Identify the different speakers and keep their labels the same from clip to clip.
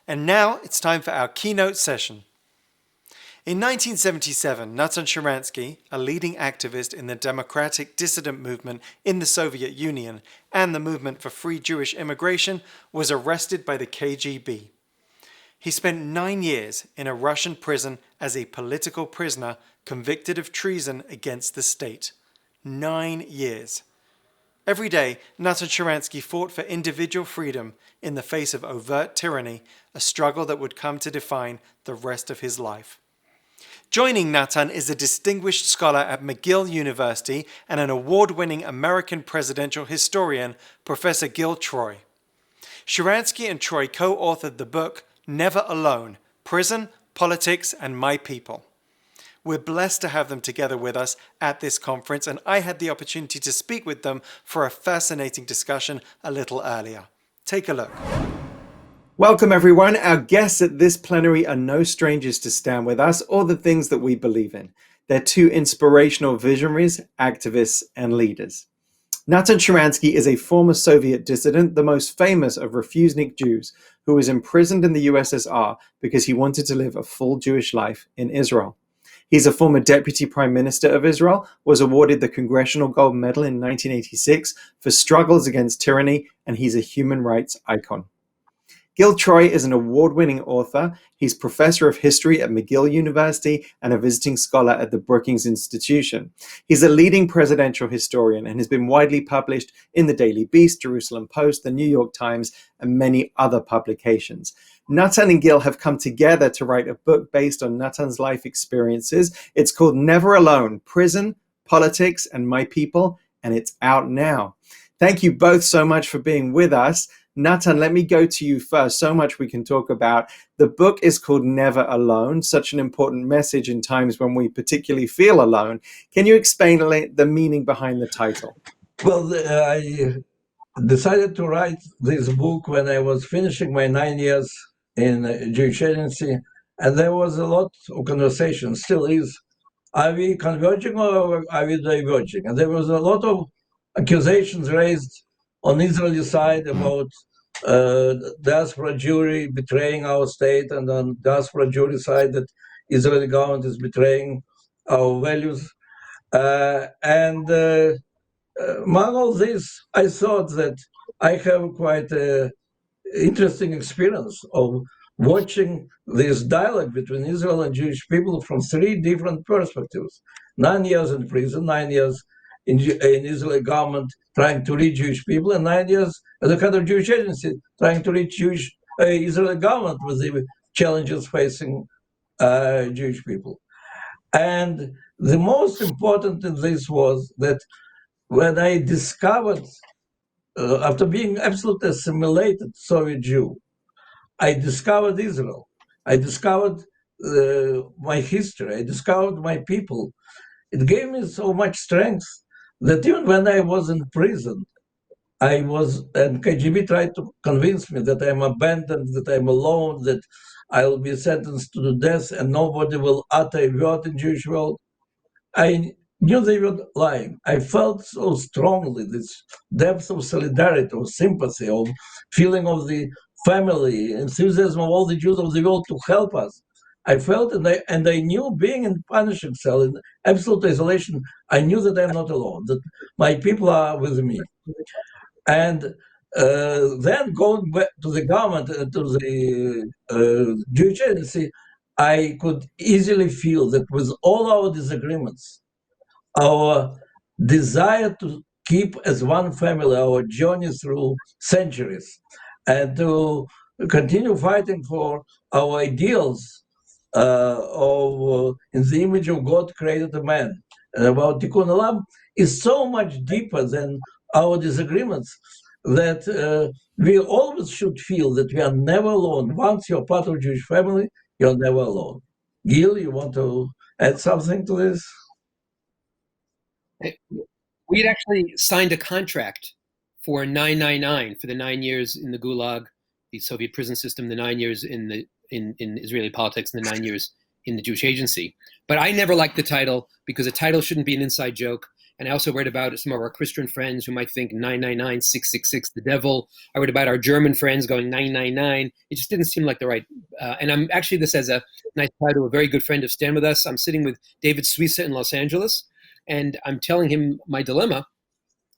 Speaker 1: And now it's time for our keynote session. In 1977, Natan Sharansky, a leading activist in the democratic dissident movement in the Soviet Union and the movement for free Jewish immigration, was arrested by the KGB. He spent 9 years in a Russian prison as a political prisoner convicted of treason against the state. 9 years. Every day, Natan Sharansky fought for individual freedom in the face of overt tyranny, a struggle that would come to define the rest of his life. Joining Natan is a distinguished scholar at McGill University and an award-winning American presidential historian, Professor Gil Troy. Sharansky and Troy co-authored the book Never Alone: Prison, Politics, and My People. We're blessed to have them together with us at this conference, and I had the opportunity to speak with them for a fascinating discussion a little earlier. Take a look. Welcome, everyone. Our guests at this plenary are no strangers to Stand With Us or the things that we believe in. They're two inspirational visionaries, activists, and leaders. Natan Sharansky is a former Soviet dissident, the most famous of refusnik Jews, who was imprisoned in the USSR because he wanted to live a full Jewish life in Israel. He's a former deputy prime minister of Israel, was awarded the Congressional Gold Medal in 1986 for struggles against tyranny, and he's a human rights icon. Gil Troy is an award-winning author. He's professor of history at McGill University and a visiting scholar at the Brookings Institution. He's a leading presidential historian and has been widely published in the Daily Beast, Jerusalem Post, the New York Times, and many other publications. Natan and Gil have come together to write a book based on Natan's life experiences. It's called Never Alone: Prison, Politics, and My People, and it's out now. Thank you both so much for being with us. Natan, let me go to you first. So much we can talk about. The book is called Never Alone, such an important message in times when we particularly feel alone. Can you explain the meaning behind the title?
Speaker 2: Well, I decided to write this book when I was finishing my 9 years in Jewish agency, and there was a lot of conversation, still is. Are we converging or are we diverging? And there was a lot of accusations raised on Israeli side about diaspora Jewry betraying our state, and on diaspora Jewry side that Israeli government is betraying our values. Among all this, I thought that I have quite an interesting experience of watching this dialogue between Israel and Jewish people from three different perspectives. 9 years in prison, 9 years in Israeli government trying to reach Jewish people, and 9 years as a head of Jewish agency trying to reach Israeli government with the challenges facing Jewish people. And the most important in this was that when I discovered, after being absolutely assimilated Soviet Jew, I discovered Israel. I discovered my history. I discovered my people. It gave me so much strength that even when I was in prison, and KGB tried to convince me that I'm abandoned, that I'm alone, that I'll be sentenced to death and nobody will utter a word in Jewish world. I knew they were lying. I felt so strongly this depth of solidarity, of sympathy, of feeling of the family, enthusiasm of all the Jews of the world to help us. I felt, and I knew, being in punishing cell in absolute isolation, I knew that I'm not alone, that my people are with me. And then going back to the government, to the Jewish agency, I could easily feel that with all our disagreements, our desire to keep as one family our journey through centuries and to continue fighting for our ideals in the image of God created a man and about Tikkun Olam is so much deeper than our disagreements that we always should feel that we are never alone. Once you're part of Jewish family, you're never alone. Gil, you want to add something to this?
Speaker 3: We had actually signed a contract for 999 for the 9 years in the Gulag, the Soviet prison system, the 9 years in Israeli politics, and the 9 years in the Jewish agency. But I never liked the title because a title shouldn't be an inside joke. And I also read about some of our Christian friends who might think 999, 666, the devil. I read about our German friends going 999. It just didn't seem like the right. And I'm actually, this as a nice tie to a very good friend of Stand With Us. I'm sitting with David Suissa in Los Angeles, and I'm telling him my dilemma.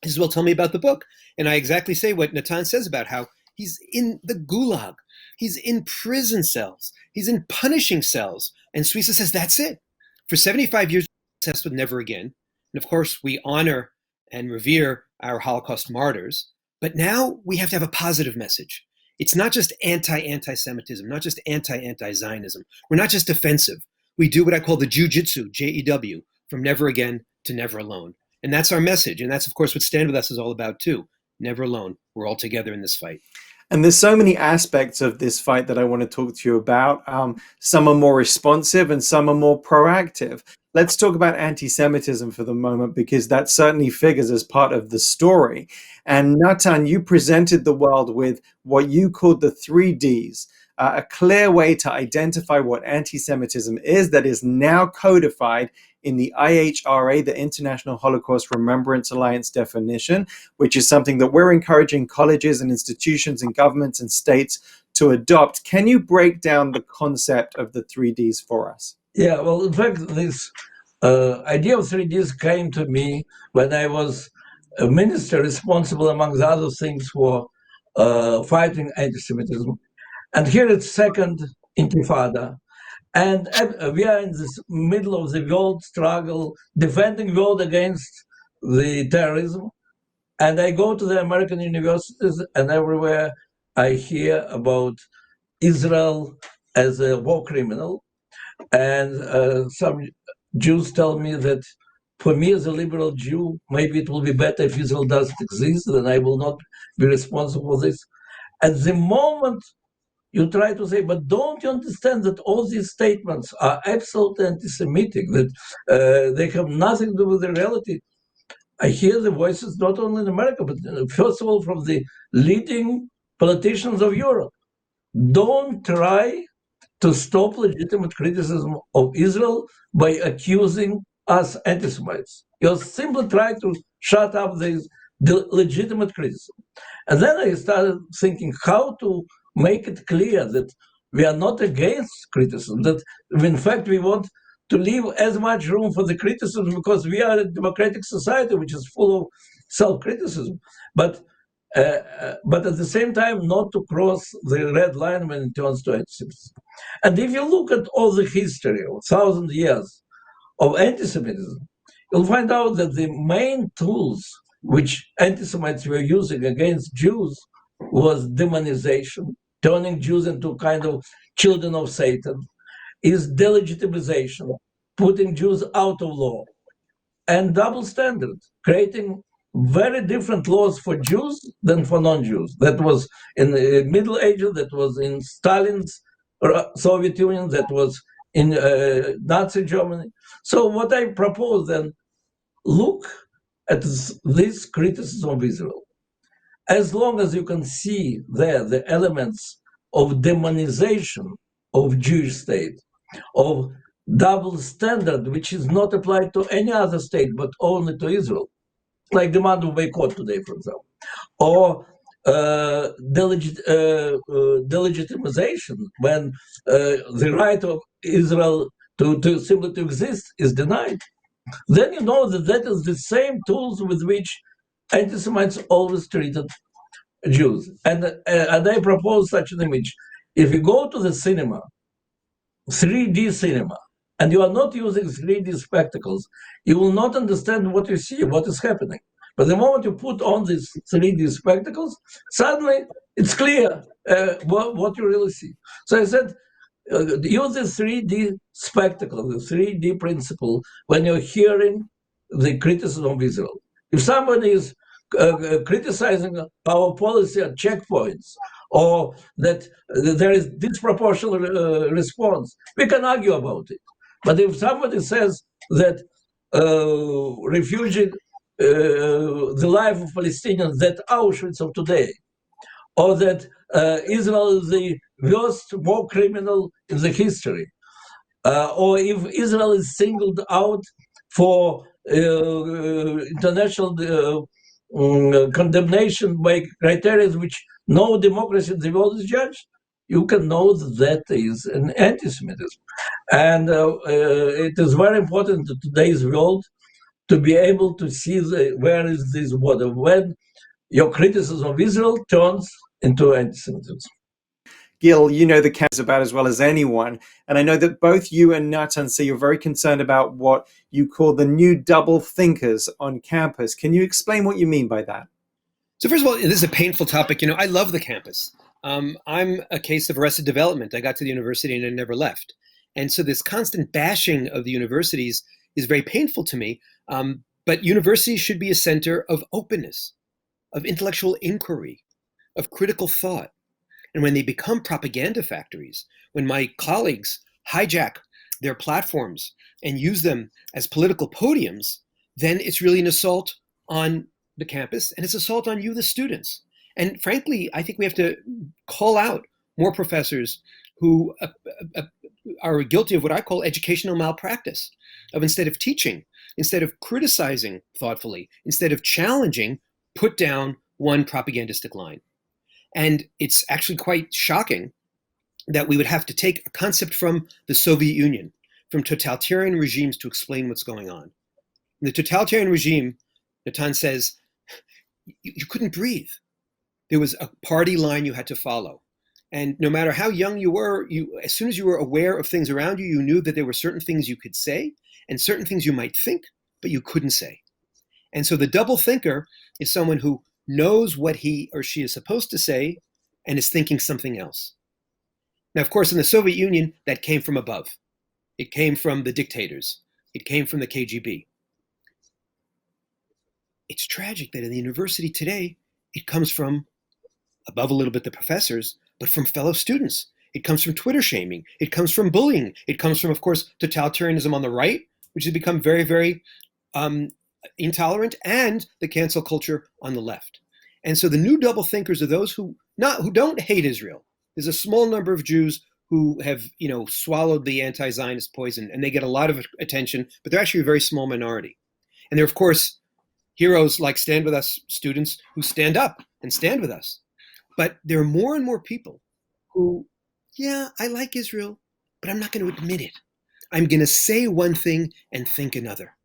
Speaker 3: He says, well, tell me about the book. And I exactly say what Natan says about how he's in the gulag. He's in prison cells. He's in punishing cells. And Suissa says, that's it. For 75 years, obsessed with never again. And of course, we honor and revere our Holocaust martyrs. But now we have to have a positive message. It's not just anti-Semitism, not just anti-Zionism. We're not just defensive. We do what I call the jujitsu, J-E-W, from never again to never alone. And that's our message. And that's, of course, what Stand With Us is all about, too. Never alone. We're all together in this fight.
Speaker 1: And there's so many aspects of this fight that I want to talk to you about. Some are more responsive and some are more proactive. Let's talk about anti-Semitism for the moment, because that certainly figures as part of the story. And Natan, you presented the world with what you called the 3Ds, a clear way to identify what anti-Semitism is that is now codified in the IHRA, the International Holocaust Remembrance Alliance definition, which is something that we're encouraging colleges and institutions and governments and states to adopt. Can you break down the concept of the 3Ds for us?
Speaker 2: Yeah, well, in fact, this idea of 3Ds came to me when I was a minister responsible, among the other things, for fighting anti-Semitism. And here it's second intifada. And we are in this middle of the world struggle, defending world against the terrorism. And I go to the American universities, and everywhere I hear about Israel as a war criminal. And some Jews tell me that for me as a liberal Jew, maybe it will be better if Israel doesn't exist, then I will not be responsible for this. At the moment you try to say, but don't you understand that all these statements are absolutely anti-Semitic, that they have nothing to do with the reality? I hear the voices not only in America, but first of all from the leading politicians of Europe. Don't try to stop legitimate criticism of Israel by accusing us anti-Semites. You're simply trying to shut up the legitimate criticism. And then I started thinking how to make it clear that we are not against criticism, that in fact we want to leave as much room for the criticism because we are a democratic society which is full of self-criticism. But at the same time, not to cross the red line when it turns to anti-Semitism. And if you look at all the history of 1,000 years of anti-Semitism, you'll find out that the main tools which anti-Semites were using against Jews was demonization, turning Jews into kind of children of Satan, is delegitimization, putting Jews out of law, and double standard, creating very different laws for Jews than for non-Jews. That was in the Middle Ages, that was in Stalin's Soviet Union, that was in Nazi Germany. So what I propose then, look at this criticism of Israel. As long as you can see there the elements of demonization of Jewish state, of double standard, which is not applied to any other state, but only to Israel, like demand of boycott today, for example, or delegitimization, when the right of Israel to simply to exist is denied, then you know that that is the same tools with which anti-Semites always treated Jews. And I propose such an image. If you go to the cinema, 3D cinema, and you are not using 3D spectacles, you will not understand what you see, what is happening. But the moment you put on these 3D spectacles, suddenly it's clear what you really see. So I said, use the 3D spectacle, the 3D principle, when you're hearing the criticism of Israel. If somebody is criticizing our policy at checkpoints, or that there is disproportionate response, we can argue about it. But if somebody says that the life of Palestinians, that Auschwitz of today, or that Israel is the worst war criminal in the history, or if Israel is singled out for international condemnation by criteria which no democracy in the world is judged, you can know that is an anti-Semitism. And it is very important in today's world to be able to see where is this border, when your criticism of Israel turns into anti-Semitism.
Speaker 1: Gil, you know the campus about as well as anyone. And I know that both you and Natan say you're very concerned about what you call the new double thinkers on campus. Can you explain what you mean by that?
Speaker 3: So first of all, this is a painful topic. I love the campus. I'm a case of arrested development. I got to the university and I never left. And so this constant bashing of the universities is very painful to me. But universities should be a center of openness, of intellectual inquiry, of critical thought. And when they become propaganda factories, when my colleagues hijack their platforms and use them as political podiums, then it's really an assault on the campus and it's an assault on you, the students. And frankly, I think we have to call out more professors who are guilty of what I call educational malpractice, of instead of teaching, instead of criticizing thoughtfully, instead of challenging, put down one propagandistic line. And it's actually quite shocking that we would have to take a concept from the Soviet Union, from totalitarian regimes to explain what's going on. In the totalitarian regime, Natan says, you couldn't breathe. There was a party line you had to follow. And no matter how young you were, as soon as you were aware of things around you, you knew that there were certain things you could say and certain things you might think, but you couldn't say. And so the double thinker is someone who knows what he or she is supposed to say and is thinking something else. Now, of course, in the Soviet Union, that came from above. It came from the dictators. It came from the KGB. It's tragic that in the university today, it comes from above a little bit the professors, but from fellow students. It comes from Twitter shaming. It comes from bullying. It comes from, of course, totalitarianism on the right, which has become very, very intolerant, and the cancel culture on the left. And so the new double thinkers are those who don't hate Israel. There's a small number of Jews who have, swallowed the anti-Zionist poison, and they get a lot of attention, but they're actually a very small minority. And they're, of course, heroes like Stand With Us students who stand up and stand with us. But there are more and more people who, yeah, I like Israel, but I'm not going to admit it. I'm going to say one thing and think another.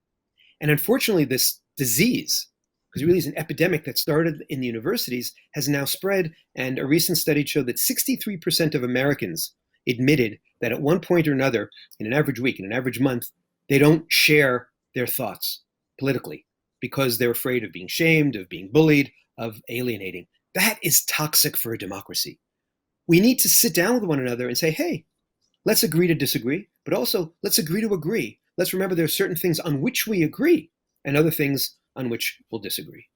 Speaker 3: And unfortunately, this disease, because it really is an epidemic that started in the universities, has now spread. And a recent study showed that 63% of Americans admitted that at one point or another, in an average week, in an average month, they don't share their thoughts politically because they're afraid of being shamed, of being bullied, of alienating. That is toxic for a democracy. We need to sit down with one another and say, hey, let's agree to disagree, but also let's agree to agree. Let's remember there are certain things on which we agree and other things on which we'll disagree.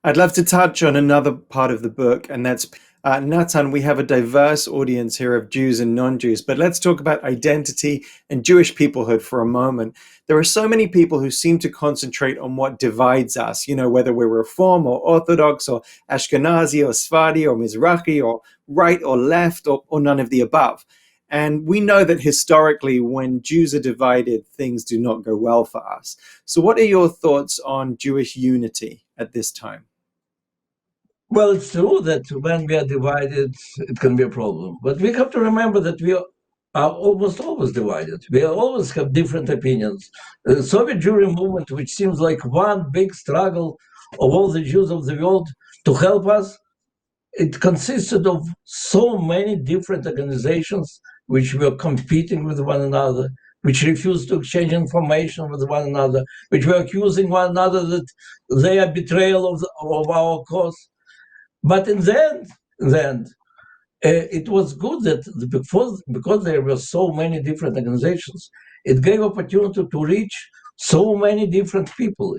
Speaker 1: I'd love to touch on another part of the book, and that's Natan. We have a diverse audience here of Jews and non-Jews, but let's talk about identity and Jewish peoplehood for a moment. There are so many people who seem to concentrate on what divides us, whether we're Reform or Orthodox or Ashkenazi or Sephardi or Mizrahi or right or left or none of the above. And we know that historically, when Jews are divided, things do not go well for us. So what are your thoughts on Jewish unity at this time?
Speaker 2: Well, it's true that when we are divided, it can be a problem. But we have to remember that we are almost always divided. We always have different opinions. The Soviet Jewry movement, which seems like one big struggle of all the Jews of the world to help us, it consisted of so many different organizations which were competing with one another, which refused to exchange information with one another, which were accusing one another that they are betrayal of our cause. But in the end, it was good that because there were so many different organizations, it gave opportunity to reach so many different people,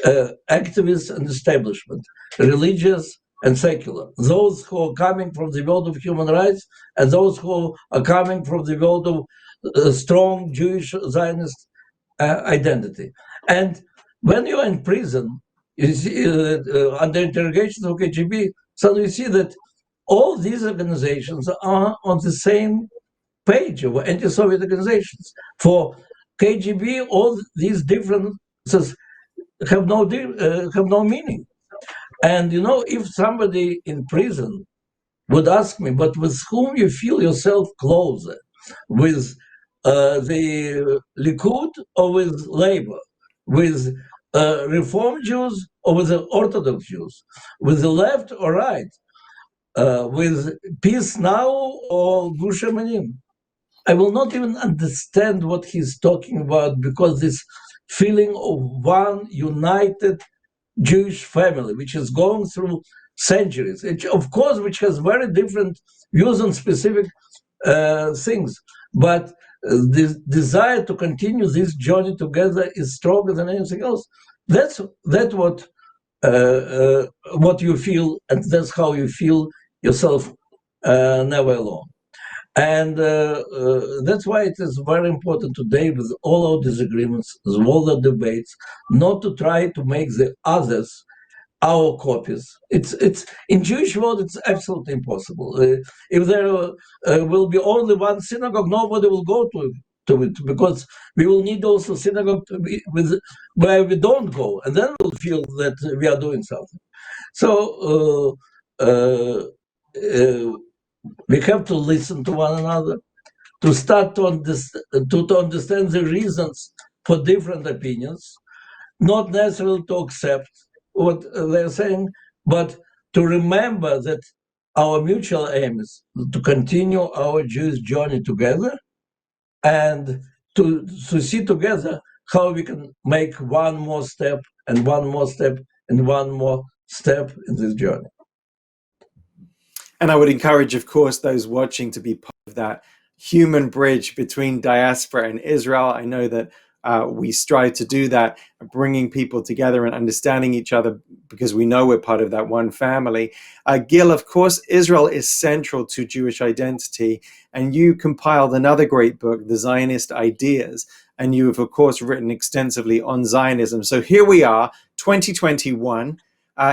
Speaker 2: activists and establishment, religious and secular, those who are coming from the world of human rights and those who are coming from the world of strong Jewish Zionist identity. And when you are in prison, you see, under interrogation of KGB, so you see that all these organizations are on the same page of anti-Soviet organizations. For KGB, all these differences have no meaning. And if somebody in prison would ask me, but with whom you feel yourself closer, with the Likud or with Labor, with Reform Jews or with the Orthodox Jews, with the left or right, with Peace Now or Gush Emanim? I will not even understand what he's talking about, because this feeling of one united Jewish family, which is going through centuries, of course, which has very different views on specific things, but the desire to continue this journey together is stronger than anything else. That's what you feel, and that's how you feel yourself never alone. And that's why it is very important today, with all our disagreements, with all the debates, not to try to make the others our copies. It's in Jewish world, it's absolutely impossible. If there will be only one synagogue, nobody will go to it, because we will need also synagogue to be with where we don't go, and then we'll feel that we are doing something. So we have to listen to one another, to start to understand the reasons for different opinions, not necessarily to accept what they're saying, but to remember that our mutual aim is to continue our Jewish journey together, and to see together how we can make one more step and one more step and one more step in this journey.
Speaker 1: And I would encourage, of course, those watching to be part of that human bridge between diaspora and Israel. I know that we strive to do that, bringing people together and understanding each other, because we know we're part of that one family. Gil, of course, Israel is central to Jewish identity, and you compiled another great book, The Zionist Ideas, and you have, of course, written extensively on Zionism. So here we are, 2021.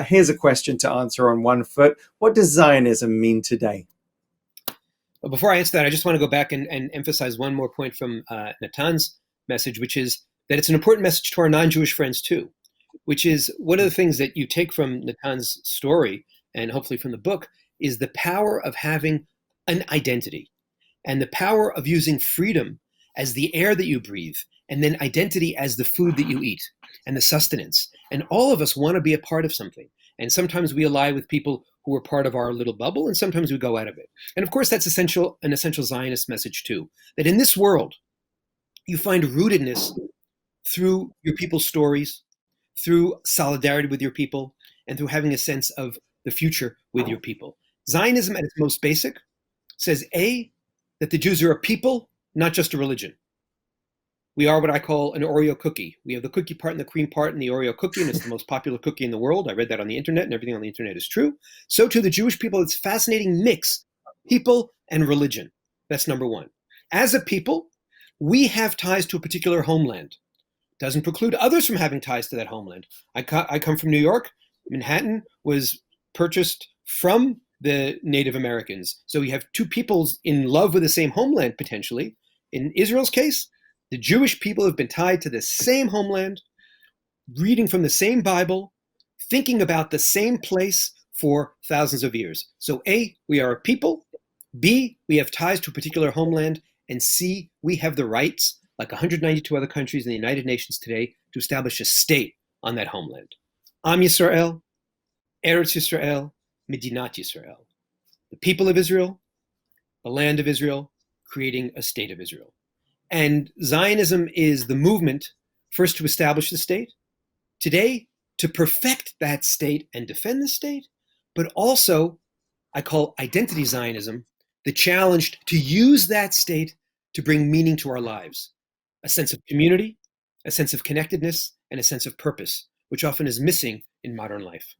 Speaker 1: Here's a question to answer on one foot. What does Zionism mean today?
Speaker 3: Well, before I answer that, I just want to go back and emphasize one more point from Natan's message, which is that it's an important message to our non-Jewish friends too, which is one of the things that you take from Natan's story, and hopefully from the book, is the power of having an identity, and the power of using freedom as the air that you breathe, and then identity as the food that you eat, and the sustenance. And all of us want to be a part of something. And sometimes we ally with people who are part of our little bubble, and sometimes we go out of it. And of course, that's an essential Zionist message too, that in this world, you find rootedness through your people's stories, through solidarity with your people, and through having a sense of the future with your people. Zionism at its most basic says, A, that the Jews are a people, not just a religion. We are what I call an Oreo cookie. We have the cookie part and the cream part in the Oreo cookie, and it's the most popular cookie in the world. I read that on the internet, and everything on the internet is true. So too, the Jewish people, it's a fascinating mix, people and religion. That's number one. As a people, we have ties to a particular homeland. Doesn't preclude others from having ties to that homeland. I come from New York. Manhattan was purchased from the Native Americans. So we have two peoples in love with the same homeland, potentially. In Israel's case, the Jewish people have been tied to the same homeland, reading from the same Bible, thinking about the same place for thousands of years. So A, we are a people. B, we have ties to a particular homeland. And C, we have the rights, like 192 other countries in the United Nations today, to establish a state on that homeland. Am Yisrael, Eretz Yisrael, Medinat Yisrael. The people of Israel, the land of Israel, creating a state of Israel. And Zionism is the movement first to establish the state, today to perfect that state and defend the state, but also, I call identity Zionism, the challenge to use that state to bring meaning to our lives, a sense of community, a sense of connectedness, and a sense of purpose, which often is missing in modern life.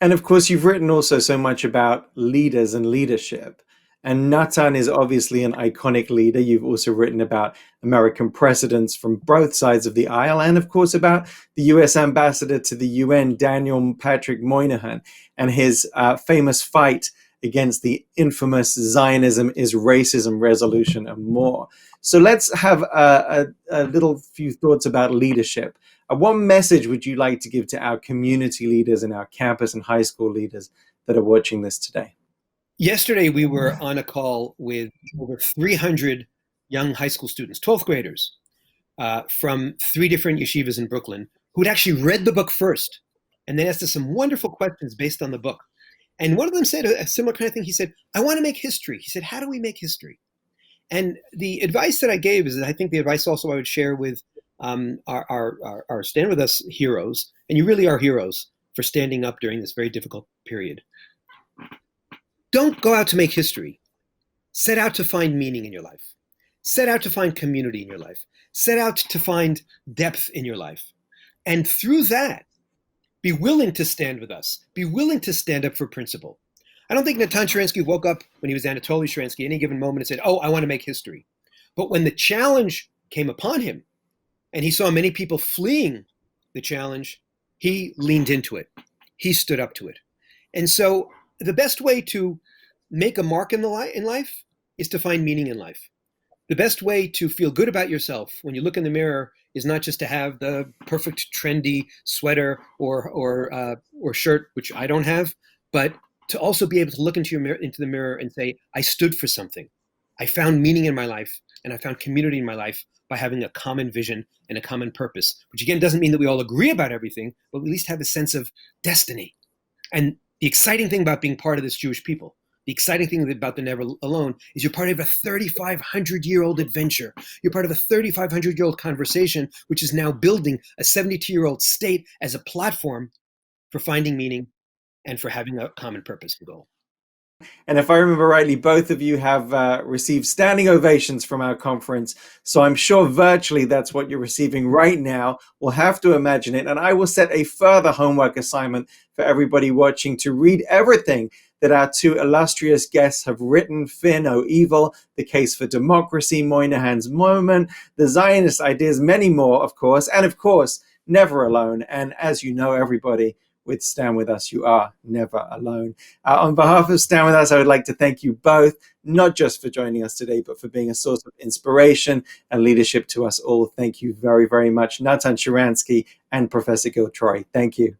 Speaker 1: And of course, you've written also so much about leaders and leadership. And Natan is obviously an iconic leader. You've also written about American presidents from both sides of the aisle, and of course about the US ambassador to the UN, Daniel Patrick Moynihan, and his famous fight against the infamous Zionism is racism resolution and more. So let's have a little few thoughts about leadership. What message would you like to give to our community leaders and our campus and high school leaders that are watching this today?
Speaker 3: Yesterday, we were on a call with over 300 young high school students, 12th graders, from 3 different yeshivas in Brooklyn, who'd actually read the book first. And they asked us some wonderful questions based on the book. And one of them said a similar kind of thing. He said, I want to make history. He said, how do we make history? And the advice that I gave is, I think the advice also I would share with our Stand With Us heroes, and you really are heroes for standing up during this very difficult period. Don't go out to make history. Set out to find meaning in your life. Set out to find community in your life. Set out to find depth in your life. And through that, be willing to stand with us. Be willing to stand up for principle. I don't think Natan Sharansky woke up when he was Anatoly Sharansky any given moment and said, oh, I want to make history. But when the challenge came upon him and he saw many people fleeing the challenge, he leaned into it. He stood up to it. And so the best way to make a mark in life is to find meaning in life. The best way to feel good about yourself when you look in the mirror is not just to have the perfect trendy sweater or shirt, which I don't have, but to also be able to look into the mirror and say, I stood for something. I found meaning in my life, and I found community in my life by having a common vision and a common purpose, which again doesn't mean that we all agree about everything, but we at least have a sense of destiny. And the exciting thing about being part of this Jewish people, the exciting thing about the Never Alone is you're part of a 3,500-year-old adventure. You're part of a 3,500-year-old conversation, which is now building a 72-year-old state as a platform for finding meaning and for having a common purpose and goal.
Speaker 1: And if I remember rightly, both of you have received standing ovations from our conference. So I'm sure virtually that's what you're receiving right now. We'll have to imagine it. And I will set a further homework assignment for everybody watching to read everything that our 2 illustrious guests have written: Fear No Evil, The Case for Democracy, Moynihan's Moment, The Zionist Ideas, many more, of course, and of course, Never Alone. And as you know, everybody, with Stand With Us, you are never alone. On behalf of Stand With Us, I would like to thank you both, not just for joining us today, but for being a source of inspiration and leadership to us all. Thank you very, very much, Natan Sharansky and Professor Gil Troy. Thank you.